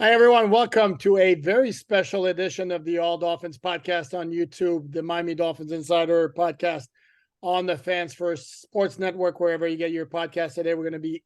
Hi, everyone. Welcome to a very special edition of the All Dolphins podcast on YouTube, the Miami Dolphins Insider podcast on the Fans First Sports Network, wherever you get your podcast. Today, we're going to be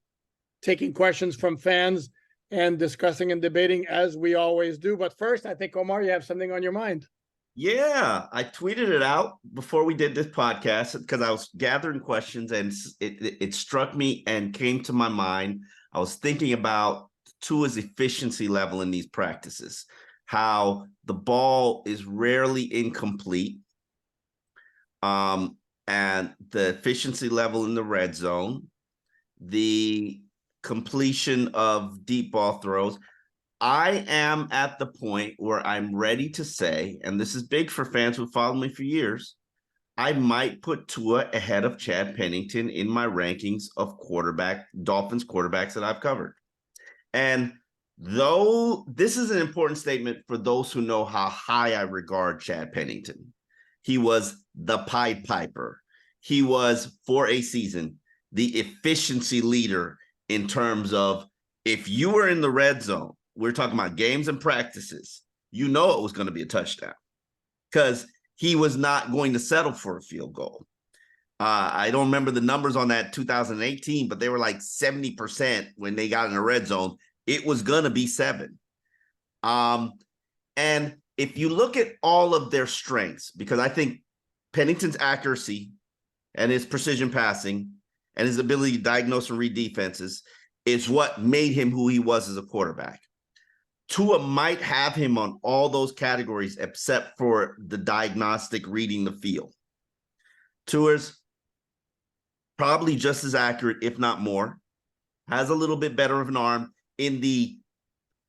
taking questions from fans and discussing and debating as we always do. But first, I think, Omar, you have something on your mind. Yeah, I tweeted it out before we did this podcast because I was gathering questions and it struck me and came to my mind. I was thinking about Tua's efficiency level in these practices, how the ball is rarely incomplete, and the efficiency level in the red zone, the completion of deep ball throws. I am at the point where I'm ready to say, and this is big for fans who follow me for years, I might put Tua ahead of Chad Pennington in my rankings of Dolphins quarterbacks that I've covered. And though this is an important statement for those who know how high I regard Chad Pennington, he was the Pied Piper. He was, for a season, the efficiency leader in terms of if you were in the red zone, we're talking about games and practices, you know it was going to be a touchdown because he was not going to settle for a field goal. I don't remember the numbers on that 2018, but they were like 70% when they got in the red zone. It was going to be 7. And if you look at all of their strengths, because I think Pennington's accuracy and his precision passing and his ability to diagnose and read defenses is what made him who he was as a quarterback. Tua might have him on all those categories except for the diagnostic reading the field. Tua's probably just as accurate, if not more, has a little bit better of an arm in the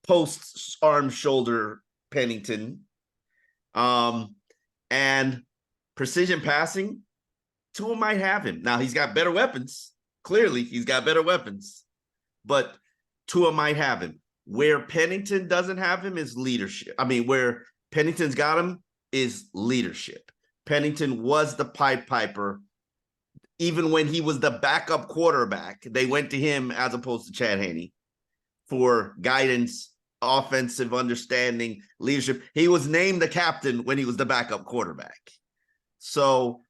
post-arm shoulder Pennington. And precision passing, Tua might have him. Now, he's got better weapons. Clearly, he's got better weapons. But Tua might have him. Where Pennington doesn't have him is leadership. Where Pennington's got him is leadership. Pennington was the Pied Piper. Even when he was the backup quarterback, they went to him as opposed to Chad Henne for guidance, offensive understanding, leadership. He was named the captain when he was the backup quarterback. So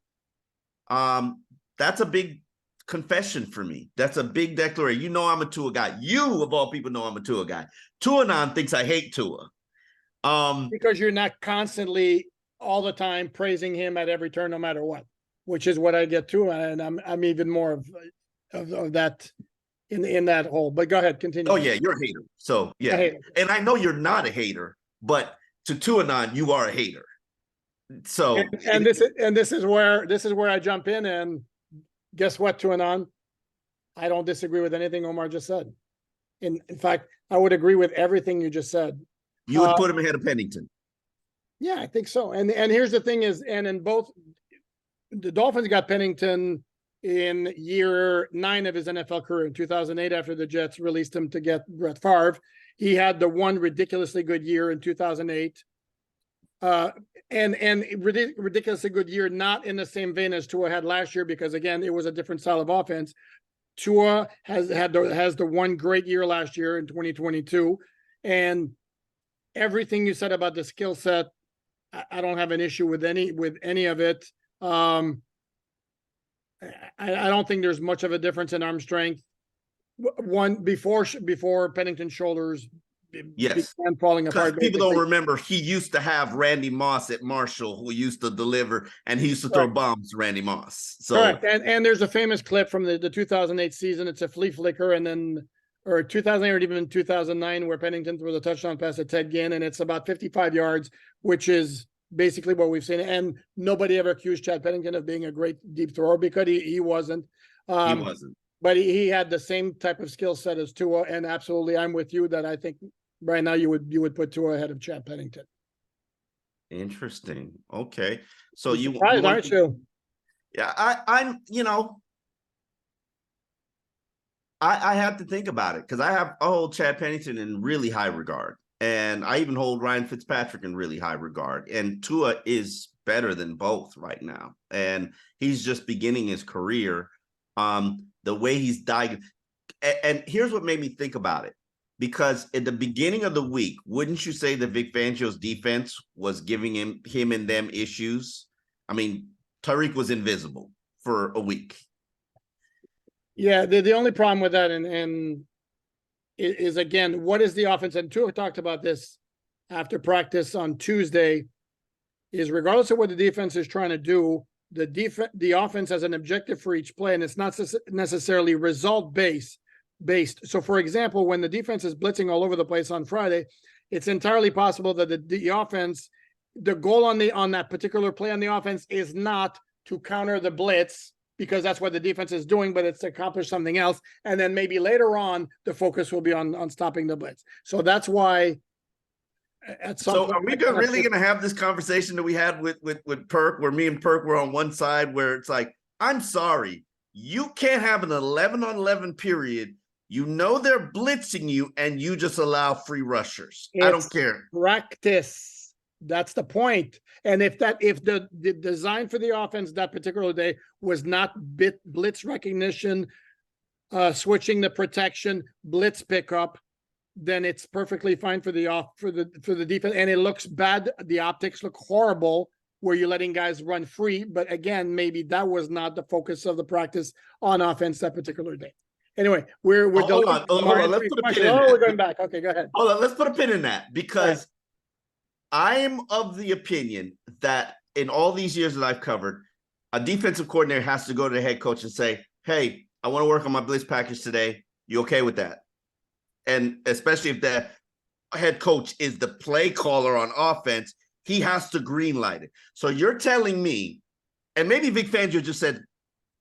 that's a big confession for me. That's a big declaration. You know I'm a Tua guy. You, of all people, know I'm a Tua guy. Tuanon thinks I hate Tua. Because you're not constantly all the time praising him at every turn, no matter what, which is what I get too. And I'm even more of that in that hole. But go ahead, continue. Oh yeah, you're a hater. So yeah, and I know you're not a hater, but to Tuanon, you are a hater. So this is where I jump in, and guess what, Tuanon? I don't disagree with anything Omar just said. In fact, I would agree with everything you just said. You would put him ahead of Pennington. Yeah, I think so. And here's the thing is, and in both, the Dolphins got Pennington in year 9 of his NFL career in 2008 after the Jets released him to get Brett Favre. He had the one ridiculously good year in 2008. And ridiculously good year, not in the same vein as Tua had last year, because again, it was a different style of offense. Tua has the one great year last year in 2022, and everything you said about the skill set, I don't have an issue with any of it. I don't think there's much of a difference in arm strength. One before Pennington's shoulders began falling apart. People don't remember he used to have Randy Moss at Marshall, who used to deliver, and he used to throw bombs to Randy Moss. So correct. And there's a famous clip from the 2008 season. It's a flea flicker, and then or 2008 or even 2009 where Pennington threw the touchdown pass to Ted Ginn, and it's about 55 yards, which is basically what we've seen. And nobody ever accused Chad Pennington of being a great deep thrower because he wasn't. He wasn't. But he had the same type of skill set as Tua, and absolutely, I'm with you that I think right now you would put Tua ahead of Chad Pennington. Interesting. Okay, so you aren't you? Yeah, I'm. I have to think about it because I hold Chad Pennington in really high regard, and I even hold Ryan Fitzpatrick in really high regard. And Tua is better than both right now, and he's just beginning his career. The way he's diagnosed, and here's what made me think about it. Because at the beginning of the week, wouldn't you say that Vic Fangio's defense was giving him and them issues? I mean, Tyreek was invisible for a week. Yeah, the only problem with that and is again, what is the offense? And Tua talked about this after practice on Tuesday, is regardless of what the defense is trying to do, the offense has an objective for each play, and it's not necessarily result based. So, for example, when the defense is blitzing all over the place on Friday, it's entirely possible that the offense, the goal on that particular play on the offense is not to counter the blitz, because that's what the defense is doing, but it's to accomplish something else. And then maybe later on, the focus will be on stopping the blitz. So that's why. So are we really going to have this conversation that we had with Perk, where me and Perk were on one side, where it's like, I'm sorry, you can't have an 11-on-11 period. You know they're blitzing you, and you just allow free rushers. I don't care. Practice. That's the point. And if the design for the offense that particular day was not blitz recognition, switching the protection, blitz pickup, then it's perfectly fine for the defense. And it looks bad. The optics look horrible where you're letting guys run free. But again, maybe that was not the focus of the practice on offense that particular day. Anyway, we're hold on. Let's put a pin in that. We're going back. Okay, go ahead. Hold on. Let's put a pin in that, because I am of the opinion that in all these years that I've covered, a defensive coordinator has to go to the head coach and say, hey, I want to work on my blitz package today. You okay with that? And especially if the head coach is the play caller on offense, he has to green light it. So you're telling me, and maybe Vic Fangio just said,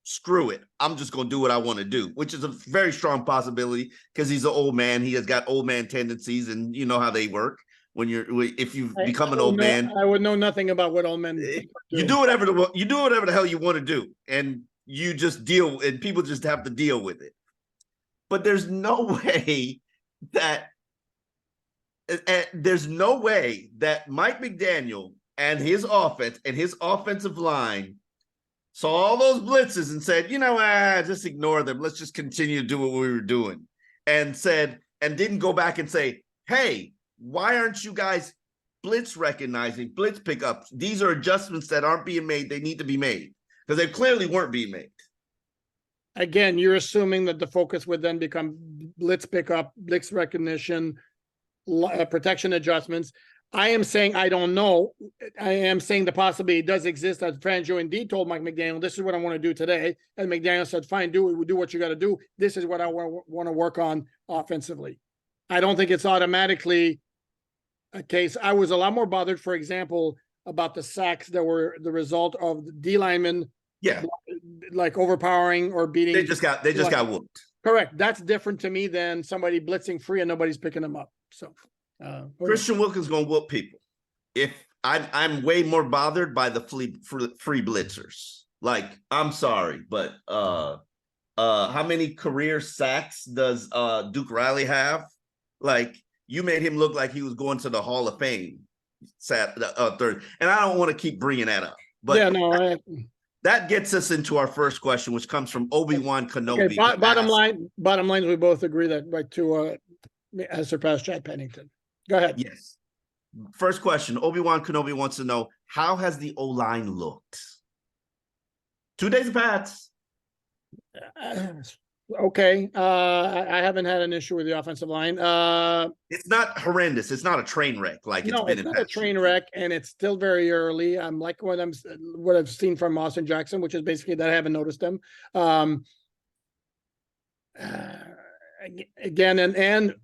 screw it, I'm just going to do what I want to do, which is a very strong possibility, because he's an old man. He has got old man tendencies, and you know how they work. If you become an old man, I would know nothing about what old men do. You do whatever the hell you want to do, and you just deal, and people just have to deal with it. But there's no way that Mike McDaniel and his offense and his offensive line saw all those blitzes and said, just ignore them. Let's just continue to do what we were doing. And didn't go back and say, hey, why aren't you guys blitz recognizing, blitz pickups? These are adjustments that aren't being made. They need to be made, because they clearly weren't being made. Again, you're assuming that the focus would then become blitz pickup, blitz recognition, protection adjustments. I am saying I don't know. I am saying the possibility does exist, that Fangio indeed told Mike McDaniel, this is what I want to do today. And McDaniel said, fine, do what you got to do. This is what I want to work on offensively. I don't think it's automatically a case. I was a lot more bothered, for example, about the sacks that were the result of the D linemen, like overpowering or beating. They just got whooped. Correct. That's different to me than somebody blitzing free and nobody's picking them up. So Christian Wilkins going to whoop people. If I'm way more bothered by the free blitzers. Like, I'm sorry, but how many career sacks does Duke Riley have? Like, you made him look like he was going to the Hall of Fame third. And I don't want to keep bringing that up. But that gets us into our first question, which comes from Obi-Wan Kenobi. Okay, bottom line, we both agree that Tua has surpassed Chad Pennington. Go ahead. Yes. First question, Obi-Wan Kenobi wants to know, how has the O-line looked? 2 days of Pats. Okay. I haven't had an issue with the offensive line. It's not horrendous. It's not a train wreck like it's been in not a train wreck, and it's still very early. I'm like what I've seen from Austin Jackson, which is basically that I haven't noticed him. Again, and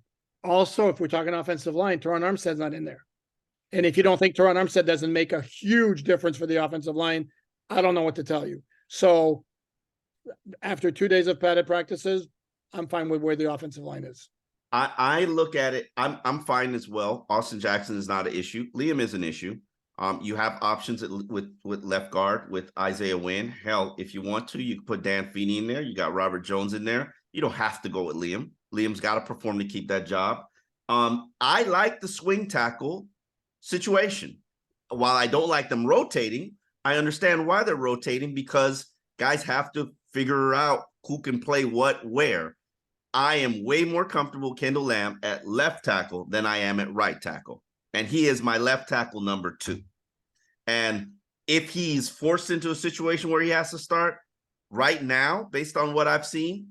also, if we're talking offensive line, Teron Armstead's not in there. And if you don't think Teron Armstead doesn't make a huge difference for the offensive line, I don't know what to tell you. So after 2 days of padded practices, I'm fine with where the offensive line is. I look at it. I'm fine as well. Austin Jackson is not an issue. Liam is an issue. You have options with left guard with Isaiah Wynn. Hell, if you want to, you can put Dan Feeney in there. You got Robert Jones in there. You don't have to go with Liam. Liam's got to perform to keep that job. I like the swing tackle situation. While I don't like them rotating, I understand why they're rotating, because guys have to figure out who can play what, where. I am way more comfortable Kendall Lamb at left tackle than I am at right tackle. And he is my left tackle number 2. And if he's forced into a situation where he has to start right now, based on what I've seen,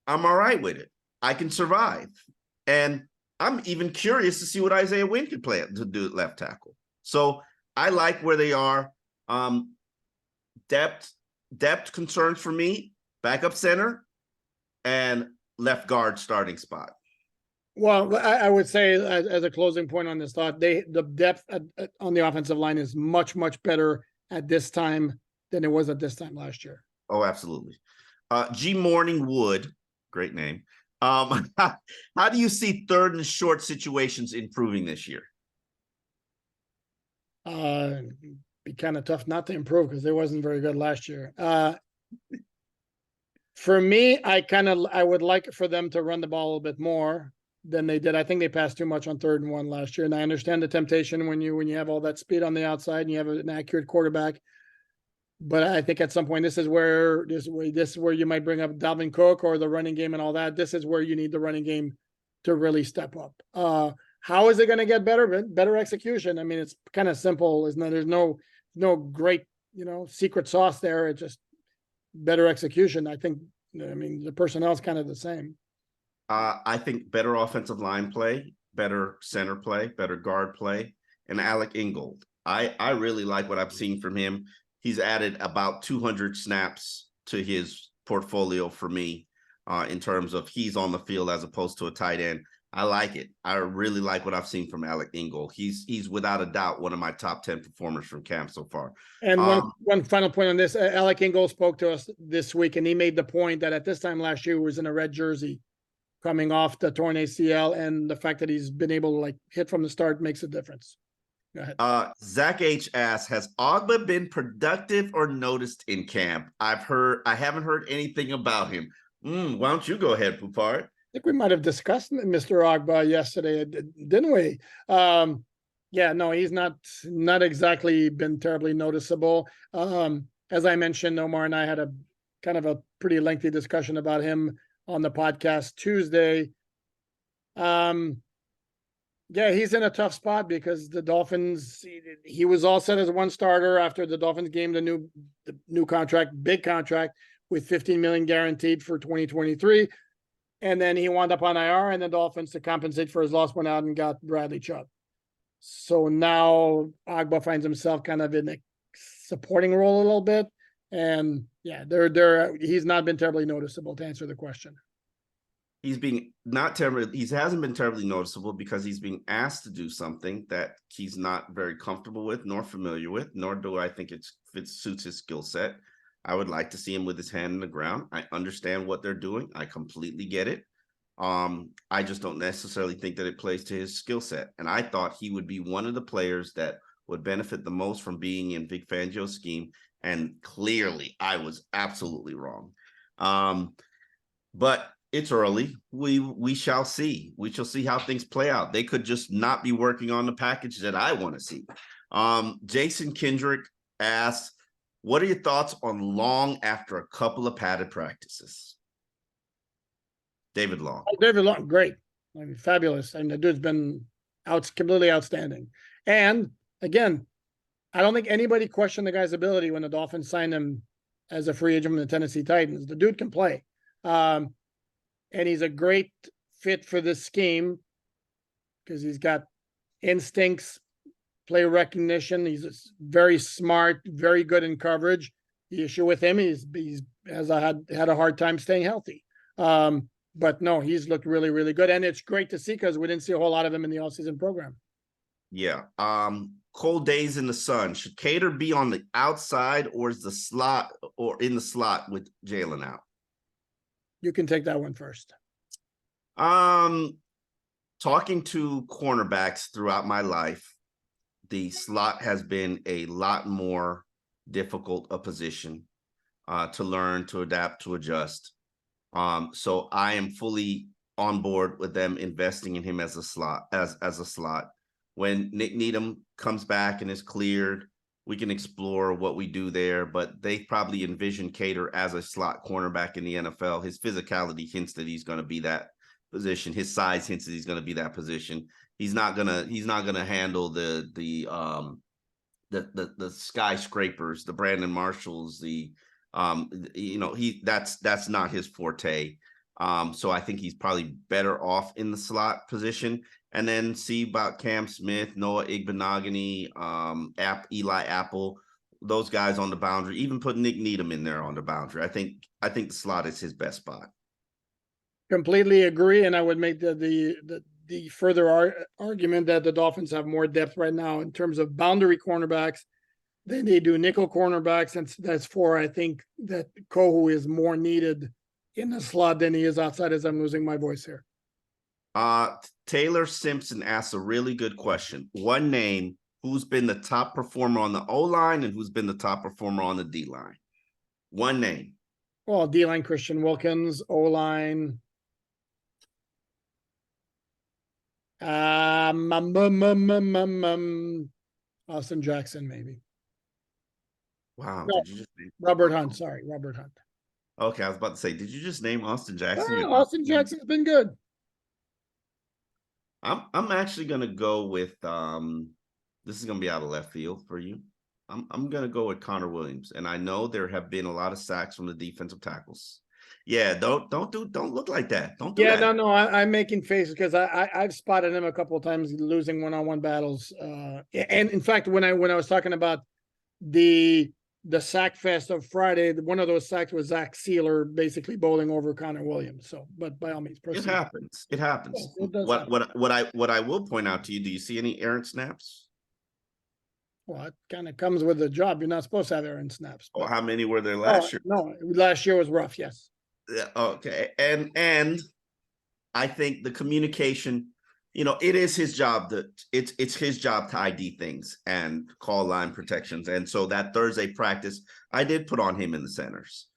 I'm all right with it. I can survive. And I'm even curious to see what Isaiah Wynn could play to do at left tackle. So I like where they are. Depth concerns for me, backup center and left guard starting spot. Well, I would say as a closing point on this thought, the depth on the offensive line is much, much better at this time than it was at this time last year. Oh, absolutely. G. Morningwood, great name. How do you see third and short situations improving this year? Be kind of tough not to improve because they wasn't very good last year. For me, I would like for them to run the ball a little bit more than they did. I think they passed too much on 3rd and 1 last year, and I understand the temptation when you have all that speed on the outside and you have an accurate quarterback. But I think at some point, this is where you might bring up Dalvin Cook or the running game and all that. This is where you need the running game to really step up. How is it going to get better? Better execution. I mean, it's kind of simple, isn't it? There's no great, secret sauce there. It's just better execution. I mean, the personnel is kind of the same. I think better offensive line play, better center play, better guard play, and Alec Ingold. I really like what I've seen from him. He's added about 200 snaps to his portfolio for me in terms of he's on the field as opposed to a tight end. I like it. I really like what I've seen from Alec Ingold. He's without a doubt one of my top 10 performers from camp so far. And one final point on this, Alec Ingold spoke to us this week, and he made the point that at this time last year he was in a red jersey coming off the torn ACL, and the fact that he's been able to hit from the start makes a difference. Go ahead. Zach H asks, has Ogba been productive or noticed in camp? I haven't heard anything about him. Why don't you go ahead, Poupart? I think we might have discussed Mr. Ogba yesterday, didn't we? Yeah, no, he's not exactly been terribly noticeable. As I mentioned, Omar and I had a kind of a pretty lengthy discussion about him on the podcast Tuesday. Yeah, he's in a tough spot because the Dolphins, he was all set as one starter after the Dolphins gave the new contract, big contract with $15 million guaranteed for 2023. And then he wound up on IR, and the Dolphins, to compensate for his loss, went out and got Bradley Chubb. So now Ogba finds himself kind of in a supporting role a little bit. And yeah, he's not been terribly noticeable, to answer the question. He hasn't been terribly noticeable because he's being asked to do something that he's not very comfortable with, nor familiar with, nor do I think it suits his skill set. I would like to see him with his hand in the ground. I understand what they're doing. I completely get it. I just don't necessarily think that it plays to his skill set. And I thought he would be one of the players that would benefit the most from being in Vic Fangio's scheme. And clearly, I was absolutely wrong. But it's early. We shall see. We shall see how things play out. They could just not be working on the package that I want to see. Jason Kendrick asks, what are your thoughts on Long after a couple of padded practices? David Long. David Long, great. I mean, fabulous. I mean, the dude's been completely outstanding. And again, I don't think anybody questioned the guy's ability when the Dolphins signed him as a free agent from the Tennessee Titans. The dude can play. And he's a great fit for this scheme because he's got instincts, play recognition. He's very smart, very good in coverage. The issue with him is he's had a hard time staying healthy. But no, he's looked really, really good. And it's great to see because we didn't see a whole lot of him in the offseason program. Yeah. Cold days in the sun. Should Cater be on the outside or is the slot or in the slot with Jalen out? You can take that one first. Talking to cornerbacks throughout my life, the slot has been a lot more difficult a position to learn, to adapt, to adjust. So I am fully on board with them investing in him as a slot. When Nick Needham comes back and is cleared, we can explore what we do there, but they probably envision Cater as a slot cornerback in the NFL. His physicality hints that he's going to be that position. His size hints that he's going to be that position. He's not gonna handle the skyscrapers, the Brandon Marshalls, that's not his forte. So I think he's probably better off in the slot position. And then see about Cam Smith, Noah Igbenogany, Eli Apple, those guys on the boundary. Even put Nick Needham in there on the boundary. I think the slot is his best spot. Completely agree, and I would make the further argument that the Dolphins have more depth right now in terms of boundary cornerbacks than they do nickel cornerbacks, and that's for I think that Kohu is more needed in the slot than he is outside. As I'm losing my voice here. Taylor Simpson asks a really good question. One name, who's been the top performer on the O-line and who's been the top performer on the D-line? One name. Well, D-line, Christian Wilkins. O-line, Austin Jackson, maybe. Wow. No, did you just name Robert Hunt? Sorry, Robert Hunt. Okay, I was about to say, did you just name Austin Jackson? Oh, Austin Jackson's been good. I'm actually gonna go with this is gonna be out of left field for you. I'm gonna go with Connor Williams, and I know there have been a lot of sacks from the defensive tackles. Yeah, don't look like that. Don't do that. No. I'm making faces because I've spotted him a couple of times losing one-on-one battles. And in fact, when I was talking about the sack fest of Friday, one of those sacks was Zach Sealer basically bowling over Connor Williams. So, but by all means, proceed. It happens. Yes, it does what I will point out to you, do you see any errant snaps? Well, it kind of comes with the job. You're not supposed to have errant snaps. Well, how many were there last year? No, last year was rough. Yes. Yeah, okay. And I think the communication, it is his job it's his job to ID things and call line protections. And so that Thursday practice, I did put on him in the centers.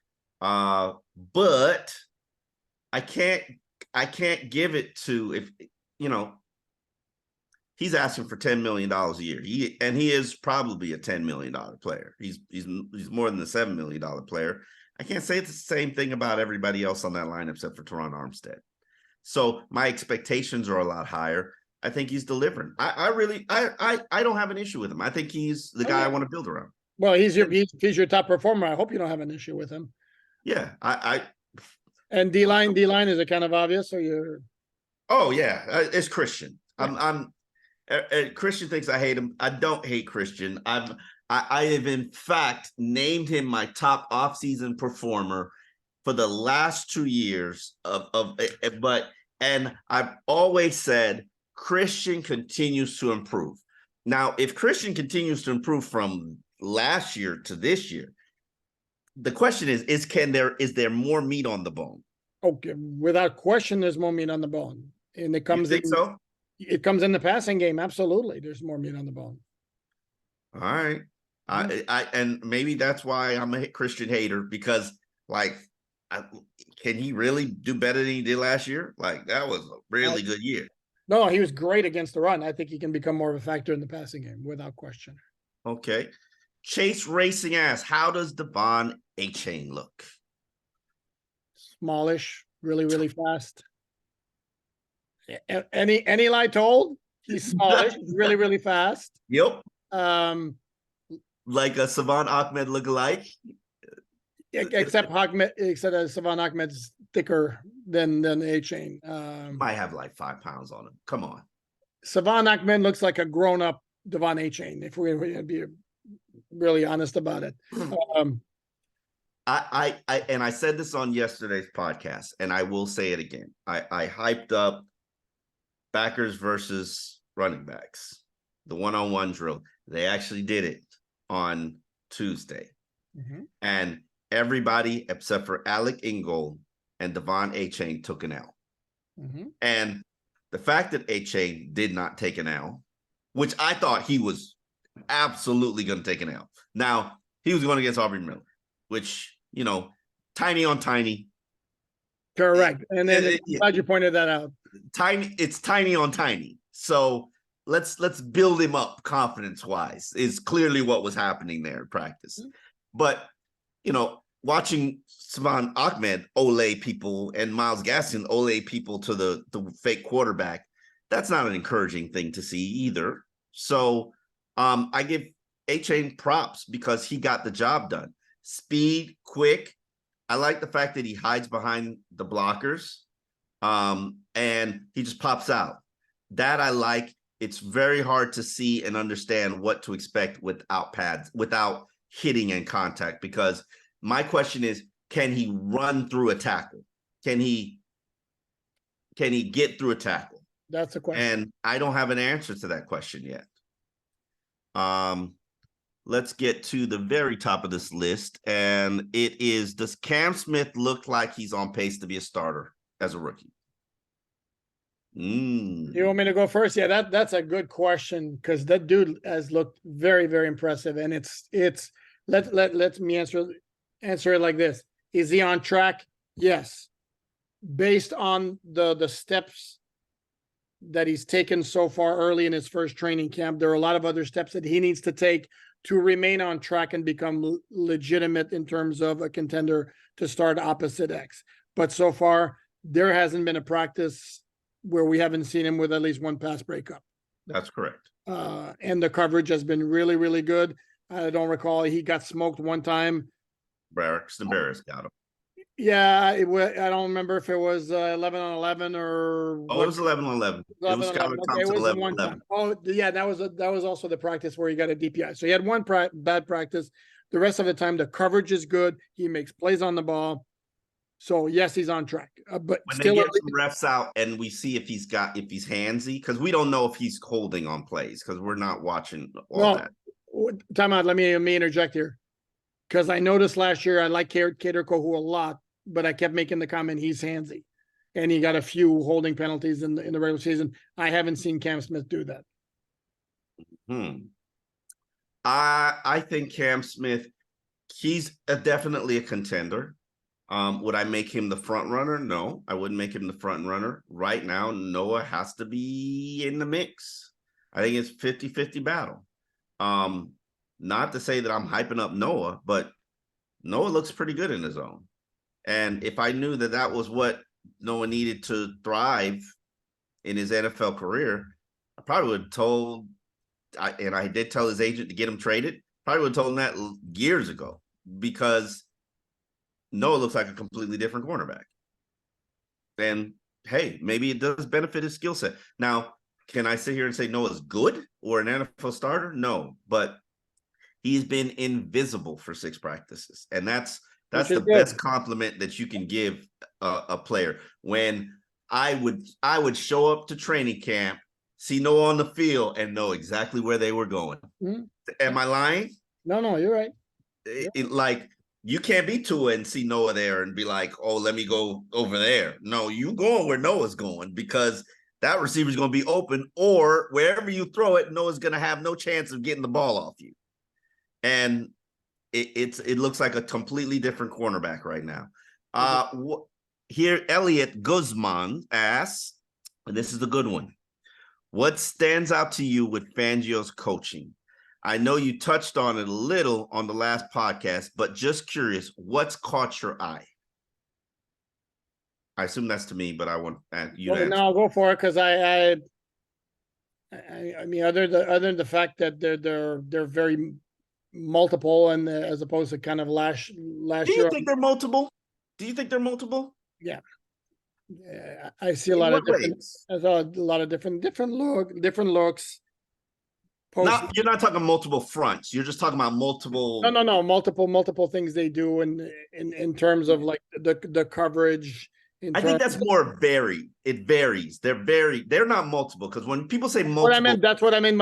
But I can't give it to he's asking for $10 million a year. He is probably a $10 million player. He's more than a $7 million player. I can't say it's the same thing about everybody else on that line except for Teron Armstead. So my expectations are a lot higher. I think he's delivering. I don't have an issue with him. I think he's the guy I want to build around. Well, he's your top performer. I hope you don't have an issue with him. Yeah, And D-line is it kind of obvious? Or you're? Oh yeah, it's Christian. Yeah. Christian thinks I hate him. I don't hate Christian. I have in fact named him my top offseason performer for the last 2 years and I've always said Christian continues to improve. Now, if Christian continues to improve from last year to this year, the question is there more meat on the bone? Okay, without question, there's more meat on the bone, and it comes. You think so? It comes in the passing game. Absolutely, there's more meat on the bone. All right, and maybe that's why I'm a Christian hater, because can he really do better than he did last year? That was a really good year. No, he was great against the run. I think he can become more of a factor in the passing game without question. Okay. Chase Racing asks, how does Devon Achane look? Smallish, really, really fast. Any lie told? He's smallish, really, really fast. Yep. Like a Savon Ahmed lookalike. Except Savon Ahmed's thicker than Achane. Might have 5 pounds on him. Come on. Savon Ahmed looks like a grown-up Devon Achane, if we're going to be really honest about it. I said this on yesterday's podcast, and I will say it again. I hyped up backers versus running backs, the one-on-one drill. They actually did it on Tuesday. Mm-hmm. And everybody except for Alec Ingold and Devon Achane took an L. Mm-hmm. And the fact that Achane did not take an L, which I thought he was absolutely going to take an L. Now, he was going against Aubrey Miller, which, tiny on tiny. Correct. And then glad you pointed that out. It's tiny on tiny. So let's build him up confidence-wise is clearly what was happening there in practice. But, watching Salvon Ahmed ole people and Myles Gaskin ole people to the fake quarterback, that's not an encouraging thing to see either. So I give A-Chain props because he got the job done. Speed, quick. I like the fact that he hides behind the blockers and he just pops out. That I like. It's very hard to see and understand what to expect without pads, without hitting and contact, because my question is, can he run through a tackle? Can he get through a tackle? That's a question. And I don't have an answer to that question yet. Let's get to the very top of this list. And it is, does Cam Smith look like he's on pace to be a starter as a rookie? You want me to go first? Yeah, that's a good question, because that dude has looked very, very impressive. And let me answer it like this. Is he on track? Yes. Based on the steps that he's taken so far early in his first training camp, there are a lot of other steps that he needs to take to remain on track and become legitimate in terms of a contender to start opposite X. But so far, there hasn't been a practice where we haven't seen him with at least one pass breakup. That's correct. And the coverage has been really, really good. I don't recall, he got smoked one time. Braxton Barris got him. Yeah, I don't remember if it was 11 on 11 or. Oh, it was 11 on 11. It was Skylar Thompson 11 on 11. Oh, yeah, that was also the practice where he got a DPI. So he had one bad practice. The rest of the time, the coverage is good. He makes plays on the ball. So yes, he's on track. But when still, they get some refs out and we see if he's handsy, because we don't know if he's holding on plays because we're not watching all that. Time out. Let me interject here, because I noticed last year I like Kader Kohu a lot, but I kept making the comment he's handsy, and he got a few holding penalties in the regular season. I haven't seen Cam Smith do that. I think Cam Smith, he's definitely a contender. Would I make him the front runner? No, I wouldn't make him the front runner. Right now, Noah has to be in the mix. I think it's 50-50 battle. Not to say that I'm hyping up Noah, but Noah looks pretty good in his own. And if I knew that was what Noah needed to thrive in his NFL career, I probably would have told, and I did tell his agent to get him traded, probably would have told him that years ago, because Noah looks like a completely different cornerback. And hey, maybe it does benefit his skill set. Now, can I sit here and say Noah's good or an NFL starter? No, but he's been invisible for 6 practices. And that's the best compliment that you can give a player. When I would show up to training camp, see Noah on the field, and know exactly where they were going. Mm-hmm. Am I lying? No, you're right. Like, you can't be Tua and see Noah there and be like, oh, let me go over there. No, you going where Noah's going, because that receiver's going to be open, or wherever you throw it, Noah's going to have no chance of getting the ball off you. And it looks like a completely different cornerback right now. Here, Elliot Guzman asks, and this is a good one. What stands out to you with Fangio's coaching? I know you touched on it a little on the last podcast, but just curious, what's caught your eye? I assume that's to me, but I want you to answer. No, I'll go for it, because I mean, other than the fact that they're very multiple, and as opposed to kind of last year. Do you think they're multiple? Yeah. I see a lot of different. I saw a lot of different looks. You're not talking multiple fronts. You're just talking about multiple. No. Multiple things they do, in terms of like the coverage. I think that's more varied. It varies. They're not multiple, because when people say multiple, that's what I mean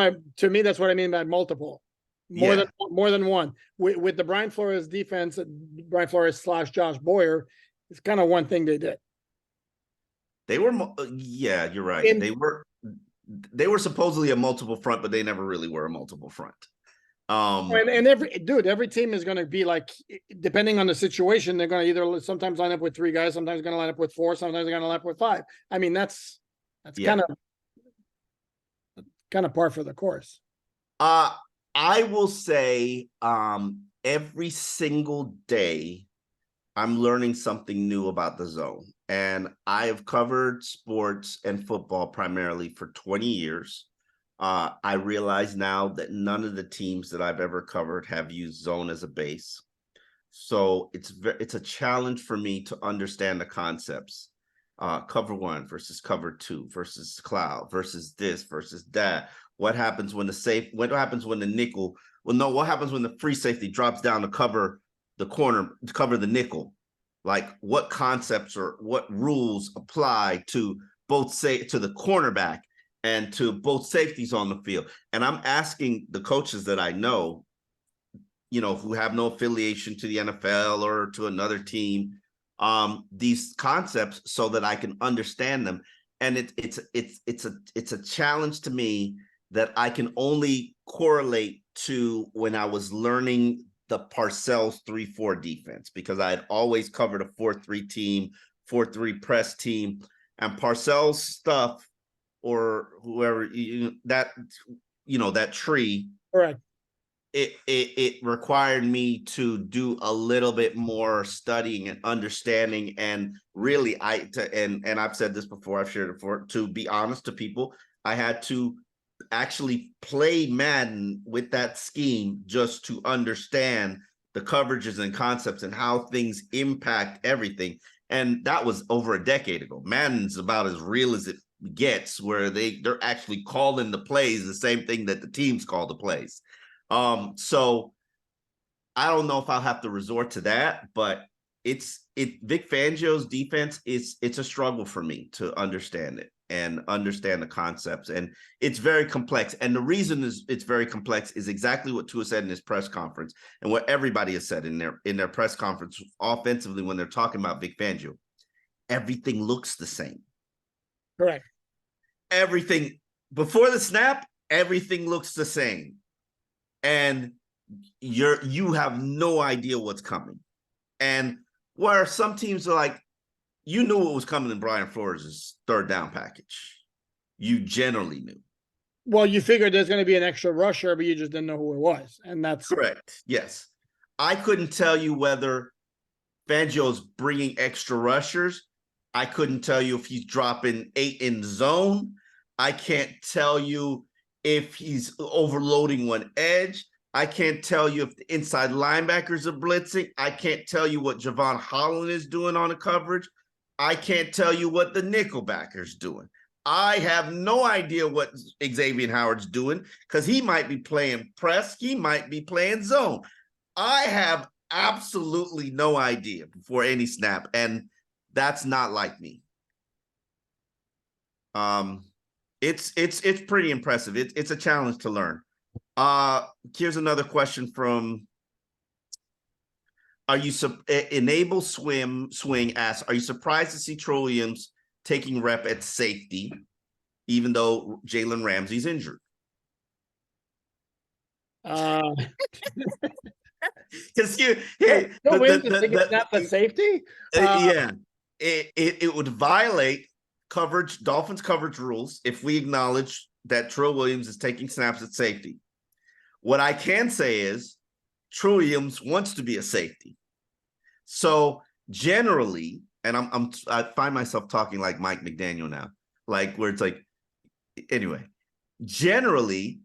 by multiple. More than one. With the Brian Flores defense, Brian Flores / Josh Boyer, it's kind of one thing they did. They were, yeah, you're right. They were supposedly a multiple front, but they never really were a multiple front. And every team is going to be like, depending on the situation, they're going to either sometimes line up with 3 guys, sometimes going to line up with 4, sometimes they're going to line up with 5. I mean, that's kind kind of par for the course. I will say every single day I'm learning something new about the zone. And I have covered sports and football primarily for 20 years. I realize now that none of the teams that I've ever covered have used zone as a base. So it's a challenge for me to understand the concepts. Cover one versus cover two versus cloud versus this versus that. What happens when what happens when the nickel? Well, no, what happens when the free safety drops down to cover the corner, to cover the nickel? Like what concepts or what rules apply to both to the cornerback and to both safeties on the field? And I'm asking the coaches that I know, who have no affiliation to the NFL or to another team, these concepts so that I can understand them. And it's a challenge to me that I can only correlate to when I was learning the Parcells 3-4 defense, because I had always covered a 4-3 team, 4-3 press team, and Parcells stuff, or whoever that tree. Correct. It required me to do a little bit more studying and understanding, and really and I've said this before, I've shared it before, to be honest to people, I had to actually play Madden with that scheme just to understand the coverages and concepts and how things impact everything. And that was over a decade ago. Madden's about as real as it gets, where they're actually calling the plays the same thing that the teams call the plays. So I don't know if I'll have to resort to that, but Vic Fangio's defense it's a struggle for me to understand it and understand the concepts, and it's very complex. And the reason it's very complex is exactly what Tua said in his press conference, and what everybody has said in their press conference offensively when they're talking about Vic Fangio. Everything looks the same. Correct. Everything before the snap, everything looks the same. And you have no idea what's coming. And where some teams are like, you knew what was coming in Brian Flores' third down package. You generally knew. Well, you figured there's going to be an extra rusher, but you just didn't know who it was. And that's correct. Yes. I couldn't tell you whether Fangio's bringing extra rushers. I couldn't tell you if he's dropping 8 in zone. I can't tell you if he's overloading one edge. I can't tell you if the inside linebackers are blitzing. I can't tell you what Javon Holland is doing on the coverage. I can't tell you what the nickelbacker's doing. I have no idea what Xavier Howard's doing, because he might be playing press. He might be playing zone. I have absolutely no idea before any snap, and that's not like me. It's pretty impressive. It's a challenge to learn. Here's another question from Enable Swing asks, are you surprised to see Troy Williams taking rep at safety, even though Jalen Ramsey's injured? Because snap at safety. It would violate Dolphins coverage rules if we acknowledge that Troy Williams is taking snaps at safety. What I can say is Troy Williams wants to be a safety. So generally, and I find myself talking like Mike McDaniel now, like where it's like, anyway, generally,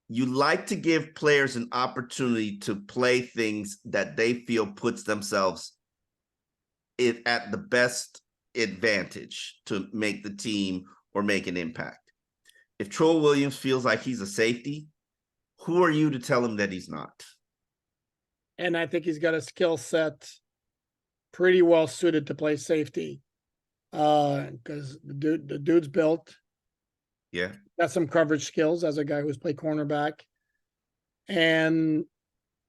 you like to give players an opportunity to play things that they feel puts themselves at the best advantage to make the team or make an impact. If Troy Williams feels like he's a safety, who are you to tell him that he's not? And I think he's got a skill set pretty well suited to play safety, because the dude's built. Yeah. Got some coverage skills as a guy who's played cornerback. And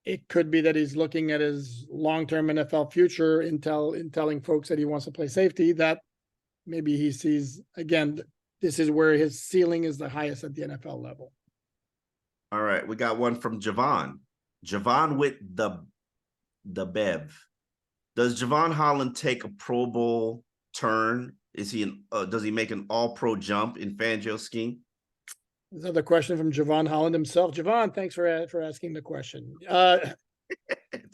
it could be that he's looking at his long-term NFL future in telling folks that he wants to play safety, that maybe he sees, again, this is where his ceiling is the highest at the NFL level. All right. We got one from Javon. Javon with the Bev. Does Javon Holland take a Pro Bowl turn? Does he make an all-pro jump in Fangio's scheme? Another question from Javon Holland himself. Javon, thanks for asking the question. I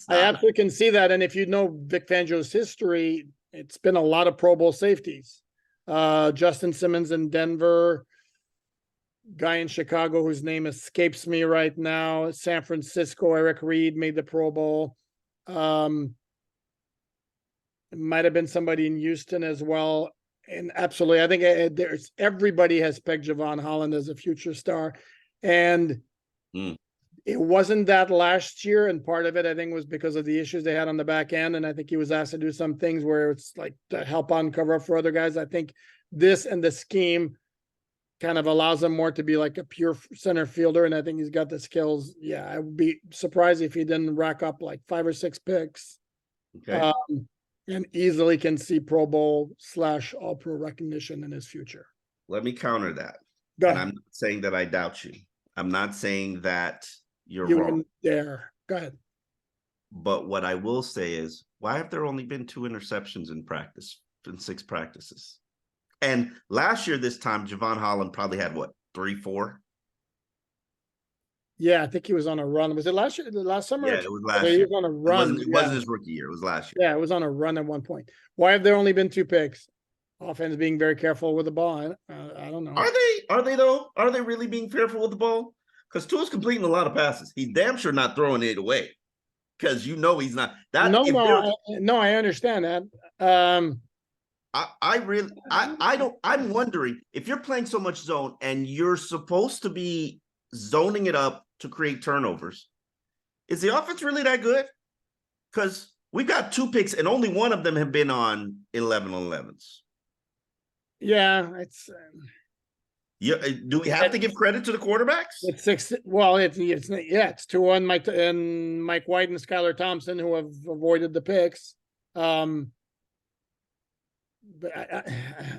absolutely can see that. And if you know Vic Fangio's history, it's been a lot of Pro Bowl safeties. Justin Simmons in Denver, guy in Chicago whose name escapes me right now. San Francisco, Eric Reed made the Pro Bowl. It might have been somebody in Houston as well. And absolutely, I think everybody has pegged Javon Holland as a future star. And it wasn't that last year. And part of it, I think, was because of the issues they had on the back end. And I think he was asked to do some things where it's like to help on cover up for other guys. I think this and the scheme kind of allows him more to be like a pure center fielder. And I think he's got the skills. Yeah, I would be surprised if he didn't rack up like 5 or 6 picks. Okay. And easily can see Pro Bowl / All Pro recognition in his future. Let me counter that. Go and ahead. I'm not saying that I doubt you. I'm not saying that you're You wrong. wouldn't dare. Go ahead. But what I will say is, why have there only been 2 interceptions in practice, in 6 practices? And last year, this time, Javon Holland probably had what, 3, 4? Yeah, I think he was on a run. Was it last year? Last summer? Yeah, it was last He year. was on a run. It wasn't his rookie year. It was last year. Yeah, it was on a run at one point. Why have there only been 2 picks? Offense being very careful with the ball. I don't know. Are they though? Are they really being careful with the ball? Because Tua's completing a lot of passes. He's damn sure not throwing it away. Because he's not. No, I understand that. I'm wondering if you're playing so much zone and you're supposed to be zoning it up to create turnovers, is the offense really that good? Because we've got 2 picks and only one of them have been on 11-on-11s. Yeah, it's. Do we have to give credit to the quarterbacks? It's 6. Well, it's 2 on Mike White and Skylar Thompson who have avoided the picks. But I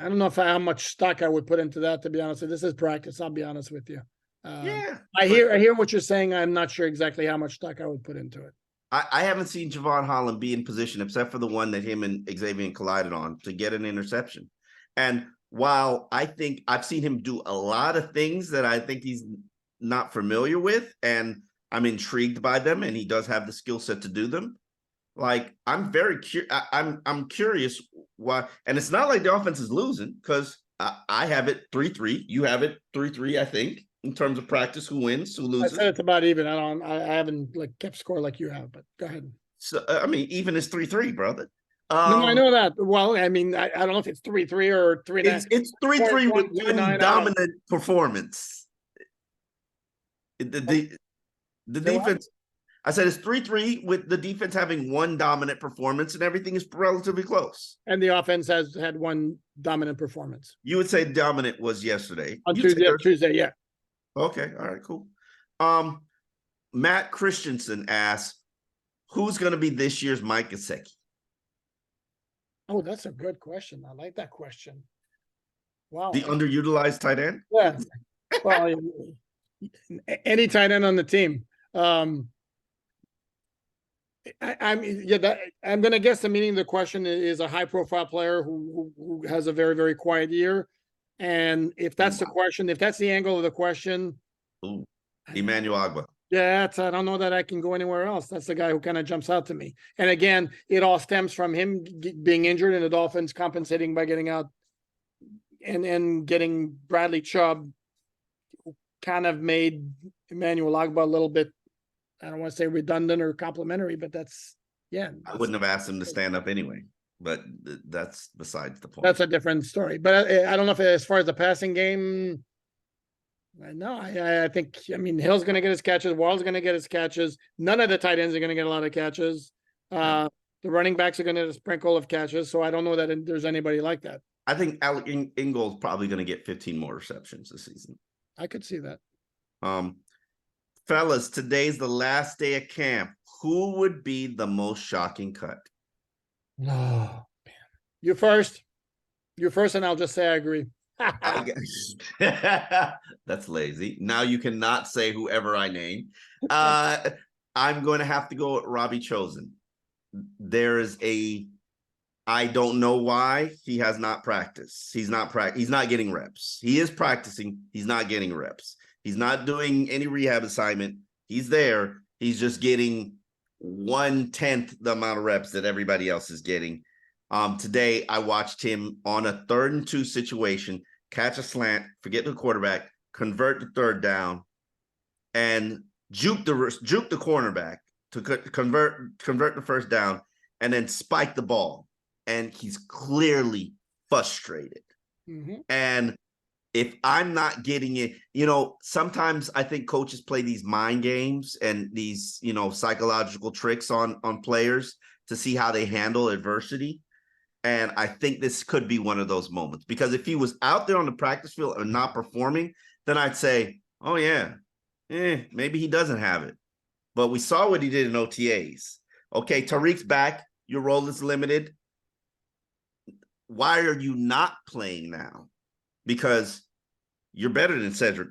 don't know how much stock I would put into that, to be honest. This is practice. I'll be honest with you. I hear what you're saying. I'm not sure exactly how much stock I would put into it. I haven't seen Javon Holland be in position, except for the one that him and Xavier collided on, to get an interception. And while I think I've seen him do a lot of things that I think he's not familiar with, and I'm intrigued by them, and he does have the skill set to do them. Like, I'm very I'm curious why, and it's not like the offense is losing, because I have it 3-3. You have it 3-3, I think, in terms of practice. Who wins, who loses? I said it's about even. I haven't kept score like you have, but go ahead. So I mean, even is 3-3, brother. No, I know that. Well, I mean, I don't know if it's 3-3 or 3-9. It's 3-3 with one dominant performance. The defense. I said it's 3-3 with the defense having one dominant performance, and everything is relatively close. And the offense has had one dominant performance. You would say dominant was yesterday. On Tuesday, yeah. Okay, all right, cool. Matt Christensen asks, who's going to be this year's Mike Gesicki? Oh, that's a good question. I like that question. Wow. The underutilized tight end? Yeah. Well, any tight end on the team. I'm going to guess the meaning of the question is a high-profile player who has a very, very quiet year. And if that's the question, if that's the angle of the question, Emmanuel Agba. Yeah, I don't know that I can go anywhere else. That's the guy who kind of jumps out to me. And again, it all stems from him being injured and the Dolphins compensating by getting out and getting Bradley Chubb, who kind of made Emmanuel Agba a little bit, I don't want to say redundant or complimentary, but that's. I wouldn't have asked him to stand up anyway, but that's besides the point. That's a different story. But I don't know if as far as the passing game. No, I think, Hill's going to get his catches. Wall's going to get his catches. None of the tight ends are going to get a lot of catches. The running backs are going to get a sprinkle of catches. So I don't know that there's anybody like that. I think Alec Ingold's probably going to get 15 more receptions this season. I could see that. Fellas, today's the last day of camp. Who would be the most shocking cut? Oh, man. You first, and I'll just say I agree. That's lazy. Now you cannot say whoever I name. I'm going to have to go with Robbie Chosen. There is a I don't know why he has not practiced. He's not getting reps. He is practicing. He's not getting reps. He's not doing any rehab assignment. He's there. He's just getting 1/10 the amount of reps that everybody else is getting. Today, I watched him on a 3rd and 2 situation, catch a slant, forget the quarterback, convert the 3rd down, and juke the cornerback to convert the 1st down, and then spike the ball. And he's clearly frustrated. Mm-hmm. And if I'm not getting it, sometimes I think coaches play these mind games and these, psychological tricks on players to see how they handle adversity. And I think this could be one of those moments, because if he was out there on the practice field and not performing, then I'd say, oh yeah, maybe he doesn't have it. But we saw what he did in OTAs. Okay, Tariq's back. Your role is limited. Why are you not playing now? Because you're better than Cedric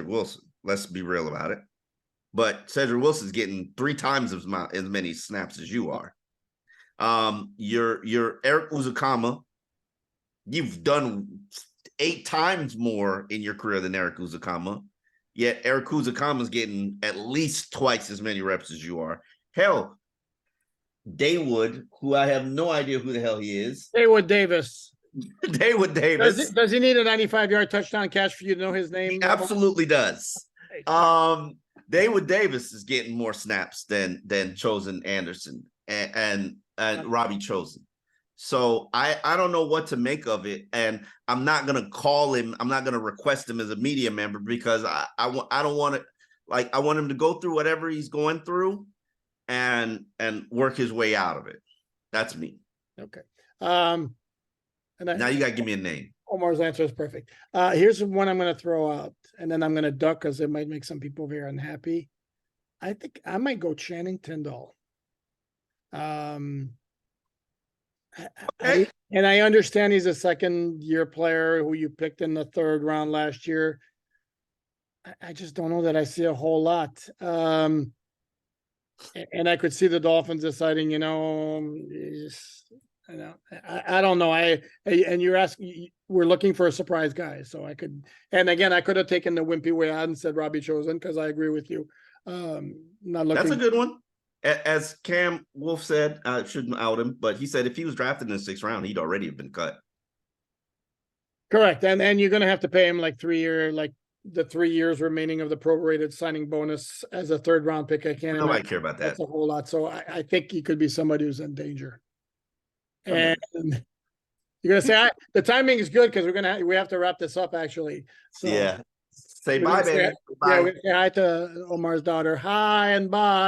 Wilson. Let's be real about it. But Cedric Wilson's getting 3 times as many snaps as you are. You're Eric Uzukama. You've done 8 times more in your career than Eric Uzukama. Yet Eric Uzukama's getting at least twice as many reps as you are. Hell, Daywood, who I have no idea who the hell he is. Daywood Davis. Daywood Davis. Does he need a 95-yard touchdown catch for you to know his name? He absolutely does. Daywood Davis is getting more snaps than Chosen Anderson and Robbie Chosen. So I don't know what to make of it, and I'm not gonna call him. I'm not gonna request him as a media member, because I don't want to. I want him to go through whatever he's going through, and work his way out of it. That's me. Okay. Now you gotta give me a name. Omar's answer is perfect. Here's one I'm going to throw out, and then I'm going to duck because it might make some people very unhappy. I think I might go Channing Tindall. Okay. I understand he's a 2nd-year player who you picked in the 3rd round last year. I just don't know that I see a whole lot. And I could see the Dolphins deciding, I don't know. And you're asking, we're looking for a surprise guy. So I could have taken the wimpy way out and said Robbie Chosen, because I agree with you. Not looking. That's a good one. As Cam Wolf said, I shouldn't out him, but he said if he was drafted in the 6th round, he'd already have been cut. Correct. And you're going to have to pay him like 3 years remaining of the prorated signing bonus as a 3rd round pick. I can't. Nobody care about that. That's a whole lot. So I think he could be somebody who's in danger. And you're going to say the timing is good, because we have to wrap this up actually. So yeah. Say bye, baby. Bye. Yeah, we say hi to Omar's daughter. Hi and bye.